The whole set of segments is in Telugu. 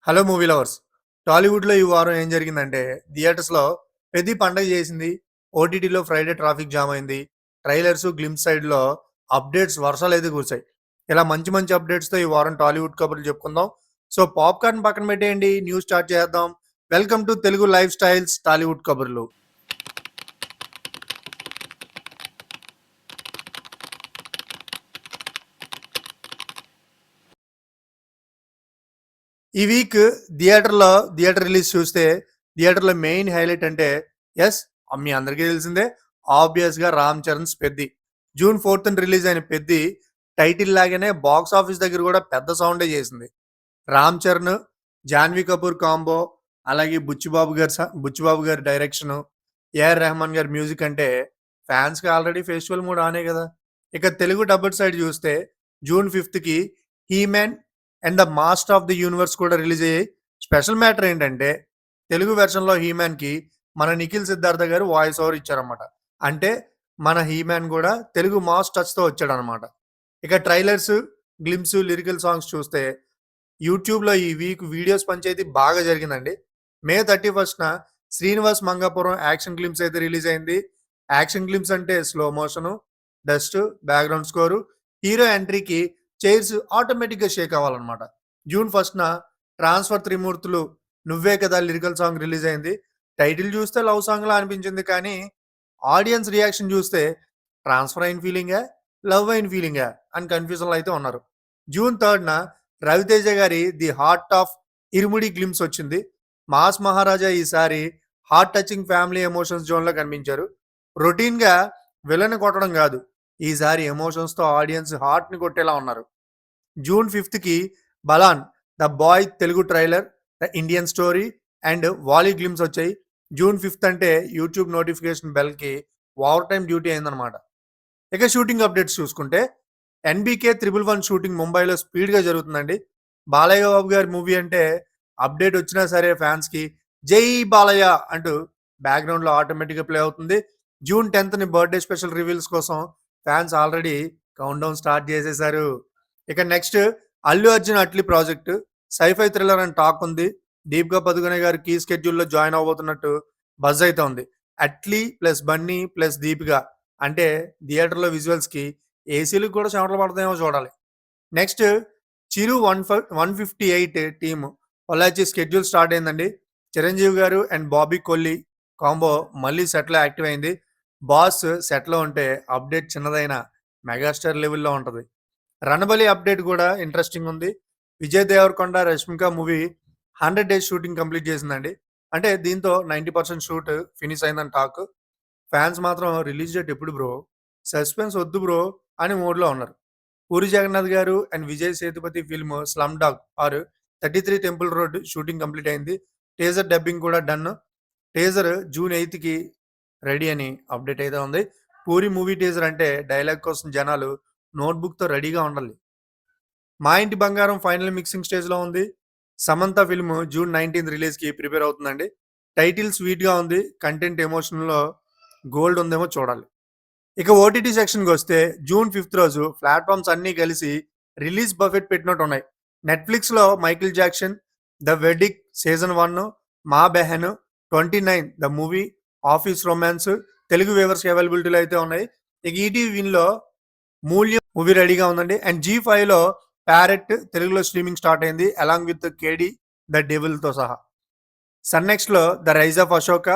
Hello movie lovers. టాలీవుడ్‌లో ఈ వారం ఏం జరిగిందంటే, థియేటర్స్‌లో 'పెద్ది' పండగ చేసింది. ఓటీటీలో ఫ్రైడే ట్రాఫిక్ జామ్ అయింది. ట్రైలర్స్, గ్లింప్స్ సైడ్‌లో అప్డేట్స్ వర్షాలైతే కురిసాయి. ఇలా మంచి మంచి అప్డేట్స్‌తో ఈ వారం టాలీవుడ్ కబుర్లు చెప్పుకుందాం. సో, పాప్‌కార్న్ పక్కన పెట్టేయండి. న్యూస్ స్టార్ట్ చేద్దాం. Welcome to Telugu life styles Tollywood కబుర్లు. ఈ వీక్ థియేటర్ రిలీజ్ చూస్తే థియేటర్‌లో మెయిన్ హైలైట్ అంటే యెస్, మీ అందరికీ తెలిసిందే, ఆబ్వియస్‌గా 'రామ్ చరణ్స్ పెద్ది.' జూన్ 4థ్ రిలీజ్ అయిన 'పెద్ది' టైటిల్ లాగానే బాక్స్ ఆఫీస్ దగ్గర కూడా పెద్ద సౌండే చేసింది. 'రామ్ చరణ్', 'జాన్వీ కపూర్' కాంబో, అలాగే బుచ్చిబాబు గారి డైరెక్షను, 'ఏఆర్ రెహమాన్' గారి మ్యూజిక్ అంటే ఫ్యాన్స్‌కి ఆల్రెడీ ఫెస్టివల్ మూడ్ ఆనే కదా! ఇక తెలుగు డబ్బుడ్ సైడ్ చూస్తే జూన్ 5థ్‌కి 'he man' and 'the master of the universe' కూడా రిలీజ్ అయ్యాయి. స్పెషల్ మ్యాటర్ ఏంటంటే తెలుగు వెర్షన్‌లో 'హీ మ్యాన్‌కి' మన నిఖిల్ సిద్ధార్థ గారు వాయిస్ ఓవర్ ఇచ్చారన్నమాట. అంటే మన 'హీ మ్యాన్' కూడా తెలుగు మాస్ టచ్‌తో వచ్చాడన్నమాట. ఇక ట్రైలర్స్, గ్లింప్స్, లిరికల్ సాంగ్స్ చూస్తే యూట్యూబ్‌లో ఈ వీక్ వీడియోస్ పంచాయతీ బాగా జరిగిందండి. మే 31న 'శ్రీనివాస్ మంగాపురం' యాక్షన్ గ్లింప్స్ అయితే రిలీజ్ అయింది. యాక్షన్ గ్లింప్స్ అంటే slow motion, dust, background score, hero ఎంట్రీకి చైర్స్ ఆటోమేటిక్‌గా షేక్ అవ్వాలన్నమాట. జూన్ 1న 'ట్రాన్స్‌ఫర్ త్రిమూర్తులు నువ్వే కదా' లిరికల్ సాంగ్ రిలీజ్ అయింది. టైటిల్ చూస్తే లవ్ సాంగ్‌లా అనిపించింది కానీ ఆడియన్స్ రియాక్షన్ చూస్తే ట్రాన్స్‌ఫర్ అయిన ఫీలింగా? లవ్ అయిన ఫీలింగా? అని కన్‌ఫ్యూజన్‌లో అయితే ఉన్నారు. జూన్ 3న రవితేజ గారి 'the heart of irumudi' glimpse వచ్చింది. మాస్ మహారాజా ఈసారి హార్ట్ టచింగ్ ఫ్యామిలీ ఎమోషన్స్ జోన్‌లో కనిపించారు. రొటీన్‌గా విలన్ కొట్టడం కాదు, ఈసారి ఎమోషన్స్‌తో ఆడియన్స్ హార్ట్‌ని కొట్టేలా ఉన్నారు. జూన్ 5థ్‌కి 'Balan' the boy Telugu trailer, the Indian story and Vaali glimpse వచ్చాయి. జూన్ 5థ్ అంటే యూట్యూబ్ నోటిఫికేషన్ బెల్‌కి ఓవర్ టైమ్ డ్యూటీ అయిందనమాట. ఇక షూటింగ్ అప్డేట్స్ చూసుకుంటే 'ఎన్‌బీకే 111' షూటింగ్ ముంబైలో స్పీడ్‌గా జరుగుతుందండి. బాలయ్య బాబు గారి మూవీ అంటే అప్డేట్ వచ్చినా సరే ఫ్యాన్స్‌కి 'జై బాలయ్య' అంటూ బ్యాక్‌గ్రౌండ్‌లో ఆటోమేటిక్‌గా ప్లే అవుతుంది. జూన్ 10థ్‌ని బర్త్‌డే స్పెషల్ రివీల్స్ కోసం ఫ్యాన్స్ ఆల్రెడీ కౌంట్‌డౌన్ స్టార్ట్ చేసేసారు. ఇక next 'Allu Arjun Atlee' project sci fi thriller అని టాక్ ఉంది. దీపికా పదుకొనె గారు కీ షెడ్యూల్‌లో జాయిన్ అవ్వబోతున్నట్టు బజ్ అయితే ఉంది. అట్లీ ప్లస్ బన్నీ ప్లస్ దీపిక అంటే థియేటర్‌లో విజువల్స్‌కి ఏసీలకు కూడా చెమటలు పడతాయేమో చూడాలి. నెక్స్ట్ 'చిరు 158' టీమ్ పొల్లాచి స్కెడ్యూల్ స్టార్ట్ అయిందండి. చిరంజీవి గారు అండ్ బాబీ కొల్లి కాంబో మళ్ళీ సెట్‌లో యాక్టివ్ అయింది. బాస్ సెట్‌లో ఉంటే అప్డేట్ చిన్నదైనా మెగాస్టార్ లెవెల్‌లో ఉంటది. 'రణబలి' అప్డేట్ కూడా ఇంట్రెస్టింగ్ ఉంది. Vijay Deverakonda, Rashmika movie 100 days shooting complete చేసిందండి. అంటే దీంతో 90% షూట్ ఫినిష్ అయిందని టాక్. ఫ్యాన్స్ మాత్రం రిలీజ్ డేట్ ఎప్పుడు బ్రో? సస్పెన్స్ వద్దు బ్రో అని మోడ్‌లో ఉన్నారు. పూరి జగన్నాథ్ గారు and Vijay Sethupathi film 'slumdog' R 33 temple road shooting complete అయింది. టీజర్ డబ్బింగ్ కూడా డన్. టీజర్ జూన్ 8కి రెడీ అని అప్డేట్ అయితే ఉంది. పూరి మూవీ టీజర్ అంటే డైలాగ్ కోసం జనాలు నోట్‌బుక్‌తో రెడీగా ఉండాలి. 'మా ఇంటి బంగారం' ఫైనల్ మిక్సింగ్ స్టేజ్‌లో ఉంది. 'సమంత' ఫిల్మ్ జూన్ 19 రిలీజ్‌కి ప్రిపేర్ అవుతుందండి. టైటిల్ స్వీట్‌గా ఉంది. కంటెంట్ ఎమోషన్‌లో గోల్డ్ ఉందేమో చూడాలి. ఇక ఓటీటీ సెక్షన్‌కొస్తే జూన్ 5థ్ రోజు ప్లాట్‌ఫార్మ్స్ అన్నీ కలిసి రిలీజ్ బఫెట్ పెట్టినట్టు ఉన్నాయి. నెట్‌ఫ్లిక్స్‌లో 'Michael Jackson', 'the verdict' season 1, 'Maa Behen', 29 the movie, 'office romance' Telugu వ్యూవర్స్‌కి అవైలబిలిటీలో అయితే ఉన్నాయి. ఇక ఈటీవీ విన్‌లో 'మూల్యం' మూవీ రెడీగా ఉందండి. అండ్ జీ5లో 'ప్యారెట్' తెలుగులో స్ట్రీమింగ్ స్టార్ట్ అయింది. అలాంగ్ విత్ 'కేడీ ద డెవిల్‌తో సహా. సన్ నెక్స్ట్‌లో 'the rise of Ashoka',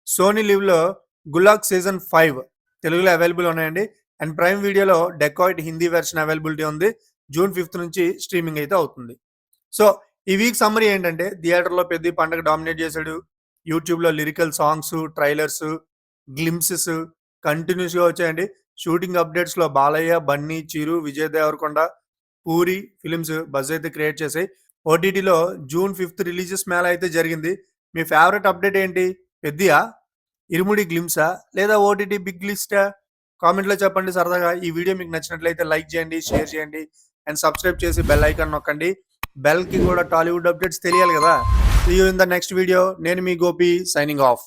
Sony లివ్‌లో 'గులాగ్' సీజన్ 5 తెలుగులో అవైలబుల్ ఉన్నాయండి. And prime video 'dacoit' Hindi version availability ఉంది. జూన్ 5థ్ నుంచి స్ట్రీమింగ్ అయితే అవుతుంది. సో, ఈ వీక్ సమ్మరీ ఏంటంటే థియేటర్‌లో 'పెద్ది' పండగ డామినేట్ చేశాడు. యూట్యూబ్‌లో లిరికల్ సాంగ్స్, ట్రైలర్స్, గ్లింప్సెస్ కంటిన్యూస్‌గా వచ్చాయండి. షూటింగ్ అప్డేట్స్‌లో బాలయ్య, బన్నీ, చిరు, విజయ్ దేవరకొండ, పూరి ఫిలిమ్స్ బజ్ అయితే క్రియేట్ చేసాయి. ఓటీటీలో జూన్ 5థ్ రిలీజెస్ మేళ అయితే జరిగింది. మీ ఫేవరెట్ అప్డేట్ ఏంటి? 'పెద్దియా', 'ఇరుముడి' గ్లింప్సా? లేదా ఓటీటీ బిగ్ లిస్టా? కామెంట్‌లో చెప్పండి సరదాగా. ఈ వీడియో మీకు నచ్చినట్లయితే లైక్ చేయండి, షేర్ చేయండి అండ్ సబ్స్క్రైబ్ చేసి బెల్ ఐకాన్ నొక్కండి. బెల్‌కి కూడా టాలీవుడ్ అప్డేట్స్ తెలియాలి కదా! See you in the next video. నేను మీ గోపి సైనింగ్ ఆఫ్.